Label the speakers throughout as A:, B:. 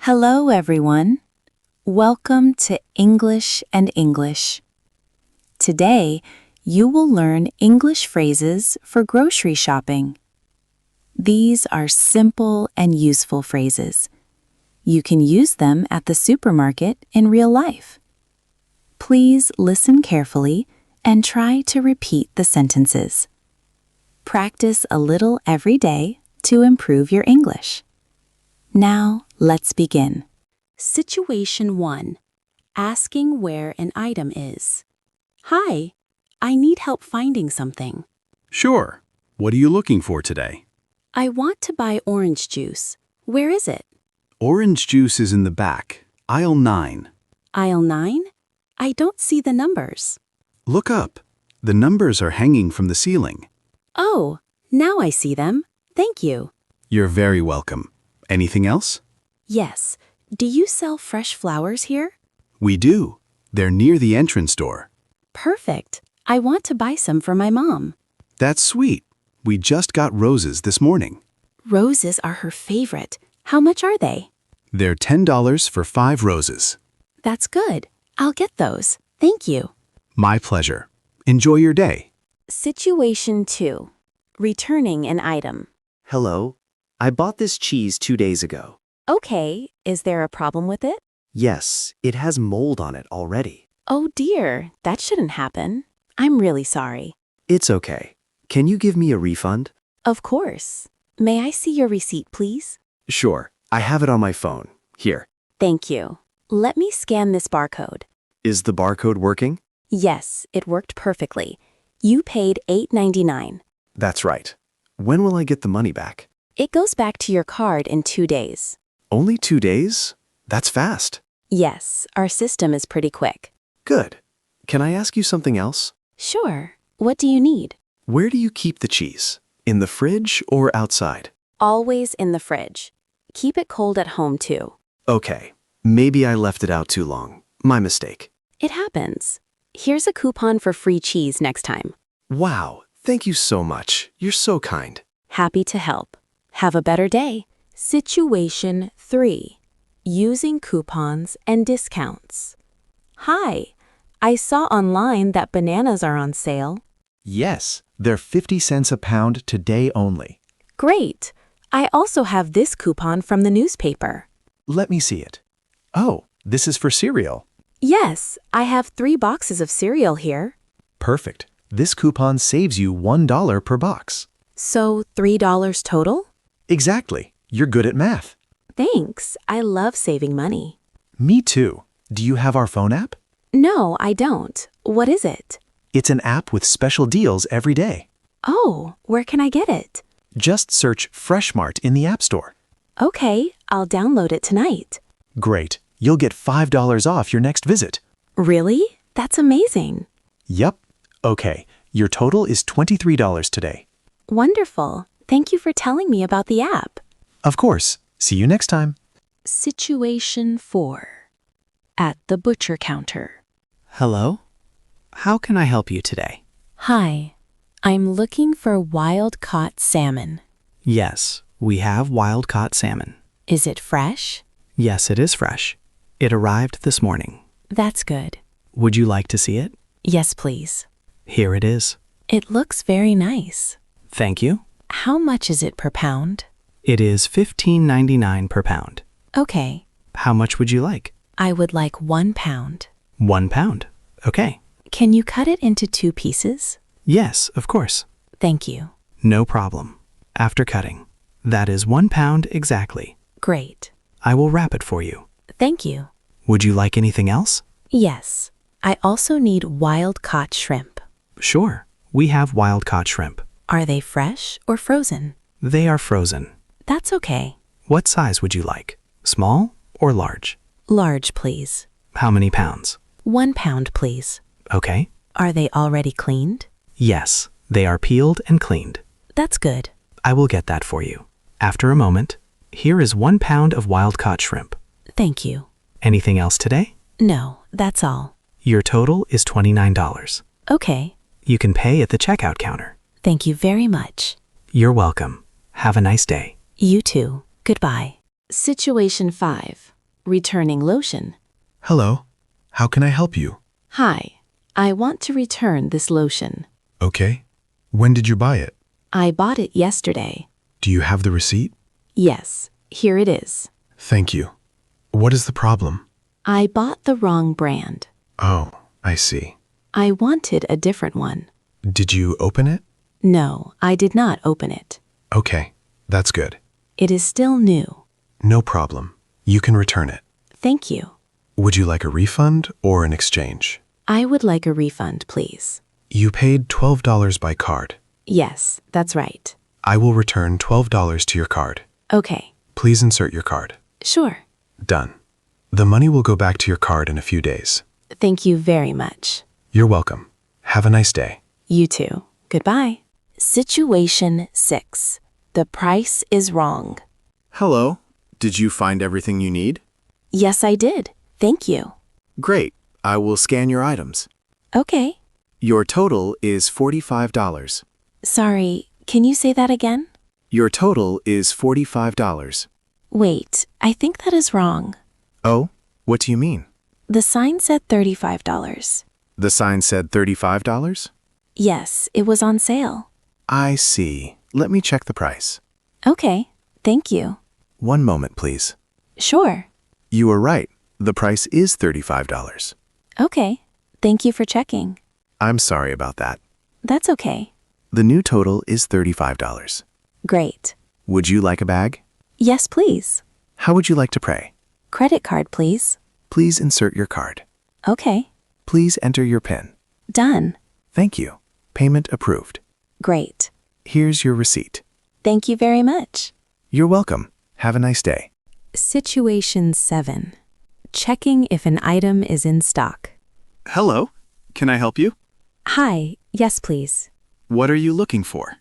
A: Hello, everyone. Welcome to English and English. Today, you will learn English phrases for grocery shopping. These are simple and useful phrases. You can use them at the supermarket in real life. Please listen carefully and try to repeat the sentences. Practice a little every day to improve your English. Now, let's begin.
B: Situation 1. Asking where an item is. Hi, I need help finding something.
C: Sure. What are you looking for today?
B: I want to buy orange juice. Where is it?
C: Orange juice is in the back, aisle 9.
B: Aisle 9? I don't see the numbers.
C: Look up. The numbers are hanging from the ceiling.
B: Oh, now I see them. Thank you.
C: You're very welcome. Anything else?
B: Yes. Do you sell fresh flowers here?
C: We do. They're near the entrance door.
B: Perfect. I want to buy some for my mom.
C: That's sweet. We just got roses this morning.
B: Roses are her favorite. How much are they?
C: They're $10 for 5 roses.
B: That's good. I'll get those. Thank you.
C: My pleasure. Enjoy your day.
B: Situation 2. Returning an item.
D: Hello. I bought this cheese 2 days ago.
B: Okay, is there a problem with it?
D: Yes, it has mold on it already.
B: Oh dear, that shouldn't happen. I'm really sorry.
D: It's okay. Can you give me a refund?
B: Of course. May I see your receipt, please?
D: Sure. I have it on my phone. Here.
B: Thank you. Let me scan this barcode.
D: Is the barcode working?
B: Yes, it worked perfectly. You paid $8.99.
D: That's right. When will I get the money back?
B: It goes back to your card in 2 days.
D: Only 2 days? That's fast.
B: Yes, our system is pretty quick.
D: Good. Can I ask you something else?
B: Sure. What do you need?
D: Where do you keep the cheese? In the fridge or outside?
B: Always in the fridge. Keep it cold at home, too.
D: Okay. Maybe I left it out too long. My mistake.
B: It happens. Here's a coupon for free cheese next time.
D: Wow. Thank you so much. You're so kind.
B: Happy to help. Have a better day. Situation 3. Using coupons and discounts. Hi, I saw online that bananas are on sale.
E: Yes, they're 50 cents a pound today only.
B: Great. I also have this coupon from the newspaper.
E: Let me see it. Oh, this is for cereal.
B: Yes, I have 3 boxes of cereal here.
E: Perfect. This coupon saves you $1 per box.
B: So $3 total?
E: Exactly. You're good at math.
B: Thanks. I love saving money.
E: Me too. Do you have our phone app?
B: No, I don't. What is it?
E: It's an app with special deals every day.
B: Oh, where can I get it?
E: Just search Fresh Mart in the App Store.
B: Okay, I'll download it tonight.
E: Great. You'll get $5 off your next visit.
B: Really? That's amazing.
E: Yep. Okay. Your total is $23 today.
B: Wonderful. Thank you for telling me about the app.
E: Of course. See you next time.
B: Situation 4. At the butcher counter.
F: Hello? How can I help you today?
B: Hi, I'm looking for wild-caught salmon.
F: Yes, we have wild-caught salmon.
B: Is it fresh?
F: Yes, it is fresh. It arrived this morning.
B: That's good.
F: Would you like to see it?
B: Yes, please.
F: Here it is.
B: It looks very nice.
F: Thank you.
B: How much is it per pound?
F: It is $15.99 per pound.
B: Okay.
F: How much would you like?
B: I would like 1 pound.
F: 1 pound. Okay.
B: Can you cut it into 2 pieces?
F: Yes, of course.
B: Thank you.
F: No problem. After cutting. That is 1 pound exactly.
B: Great.
F: I will wrap it for you.
B: Thank you.
F: Would you like anything else?
B: Yes. I also need wild-caught shrimp.
F: Sure. We have wild-caught shrimp.
B: Are they fresh or frozen?
F: They are frozen.
B: That's okay.
F: What size would you like? Small or large?
B: Large, please.
F: How many pounds?
B: 1 pound, please.
F: Okay.
B: Are they already cleaned?
F: Yes, they are peeled and cleaned.
B: That's good.
F: I will get that for you. After a moment, here is 1 pound of wild-caught shrimp.
B: Thank you.
F: Anything else today?
B: No, that's all.
F: Your total is $29.
B: Okay.
F: You can pay at the checkout counter.
B: Thank you very much.
F: You're welcome. Have a nice day.
B: You too. Goodbye. Situation 5. returning lotion.
G: Hello. How can I help you?
B: Hi, I want to return this lotion.
G: Okay. When did you buy it?
B: I bought it yesterday.
G: Do you have the receipt?
B: Yes, here it is.
G: Thank you. What is the problem?
B: I bought the wrong brand.
G: Oh, I see.
B: I wanted a different one.
G: Did you open it?
B: No, I did not open it.
G: Okay, that's good.
B: It is still new.
G: No problem. You can return it.
B: Thank you.
G: Would you like a refund or an exchange?
B: I would like a refund, please.
G: You paid $12 by card.
B: Yes, that's right.
G: I will return $12 to your card.
B: Okay,
G: Please insert your card.
B: sure.
G: Done. The money will go back to your card in a few days.
B: Thank you very much.
G: You're welcome. Have a nice day.
B: You too. Goodbye. Situation 6. The price is wrong.
D: Hello. Did you find everything you need?
B: Yes, I did. Thank you.
D: Great. I will scan your items.
B: Okay.
D: Your total is $45.
B: Sorry, can you say that again?
D: Your total is $45.
B: Wait, I think that is wrong.
D: Oh, what do you mean?
B: The sign said $35.
D: The sign said $35?
B: Yes, it was on sale.
D: I see. Let me check the price.
B: Okay, thank you.
D: One moment, please.
B: Sure.
D: You are right. The price is $35.
B: Okay, thank you for checking.
D: I'm sorry about that.
B: That's okay.
D: The new total is $35.
B: Great.
D: Would you like a bag?
B: Yes, please.
D: How would you like to pay?
B: Credit card, please.
D: Please insert your card.
B: Okay,
D: Please enter your PIN.
B: done.
D: Thank you. Payment approved.
B: Great.
D: Here's your receipt.
B: Thank you very much.
D: You're welcome. Have a nice day.
B: Situation 7. Checking if an item is in stock.
C: Hello. Can I help you?
B: Hi, yes please.
C: What are you looking for?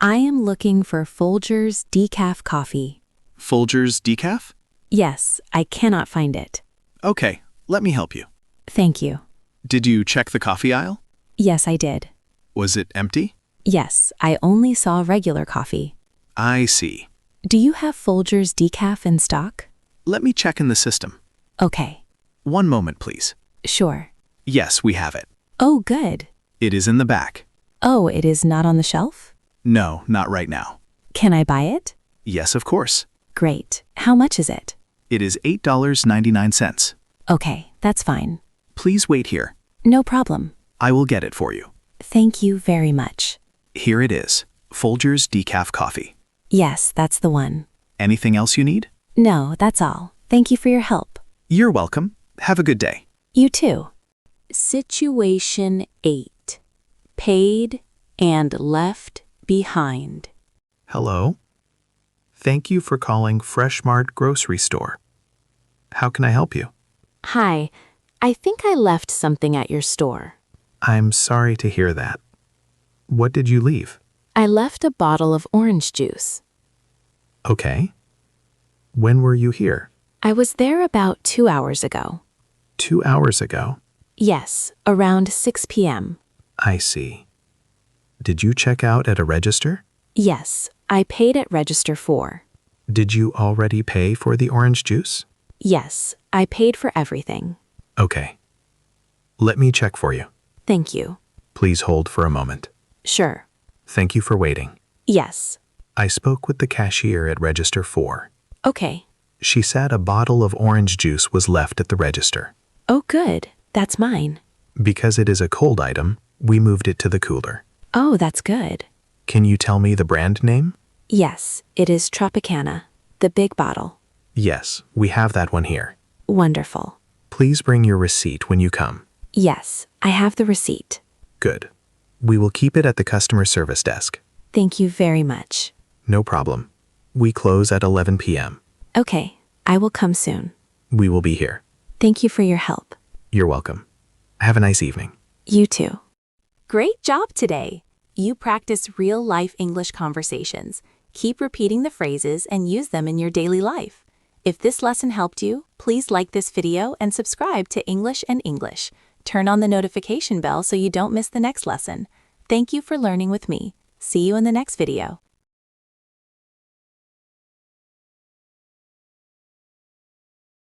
B: I am looking for Folgers decaf coffee.
C: Folgers decaf?
B: Yes, I cannot find it.
C: Okay, let me help you.
B: Thank you.
C: Did you check the coffee aisle?
B: Yes, I did.
C: Was it empty?
B: Yes, I only saw regular coffee.
C: I see.
B: Do you have Folgers decaf in stock?
C: Let me check in the system.
B: Okay,
C: One moment, please.
B: sure.
C: Yes, we have it.
B: Oh, good.
C: It is in the back.
B: Oh, it is not on the shelf?
C: No, not right now.
B: Can I buy it?
C: Yes, of course.
B: Great. How much is it?
C: It is $8.99.
B: Okay, that's fine.
C: Please wait here.
B: No problem.
C: I will get it for you.
B: Thank you very much.
C: Here it is. Folgers decaf coffee.
B: Yes, that's the one.
C: Anything else you need?
B: No, that's all. Thank you for your help.
C: You're welcome. Have a good day.
B: You too. Situation 8. Paid and left behind.
F: Hello. Thank you for calling Fresh Mart Grocery Store. How can I help you?
B: Hi, I think I left something at your store.
F: I'm sorry to hear that. What did you leave?
B: I left a bottle of orange juice.
F: Okay. When were you here?
B: I was there about 2 hours ago.
F: 2 hours ago.
B: Yes, around 6 p.m.
F: I see. Did you check out at a register?
B: Yes, I paid at register 4.
F: Did you already pay for the orange juice?
B: Yes, I paid for everything.
F: Okay. Let me check for you.
B: Thank you.
F: Please hold for a moment.
B: Sure.
F: Thank you for waiting.
B: Yes.
F: I spoke with the cashier at register 4.
B: Okay.
F: She said a bottle of orange juice was left at the register.
B: Oh, good. That's mine.
F: Because it is a cold item, we moved it to the cooler.
B: Oh, that's good.
F: Can you tell me the brand name?
B: Yes, it is Tropicana, the big bottle.
F: Yes, we have that one here.
B: Wonderful.
F: Please bring your receipt when you come.
B: Yes, I have the receipt.
F: Good. We will keep it at the customer service desk.
B: Thank you very much.
F: No problem. We close at 11 p.m.
B: Okay, I will come soon.
F: We will be here.
B: Thank you for your help.
F: You're welcome. Have a nice evening.
B: You too.
A: Great job today! You practice real-life English conversations. Keep repeating the phrases and use them in your daily life. If this lesson helped you, please like this video and subscribe to English and English. Turn on the notification bell so you don't miss the next lesson. Thank you for learning with me. See you in the next video.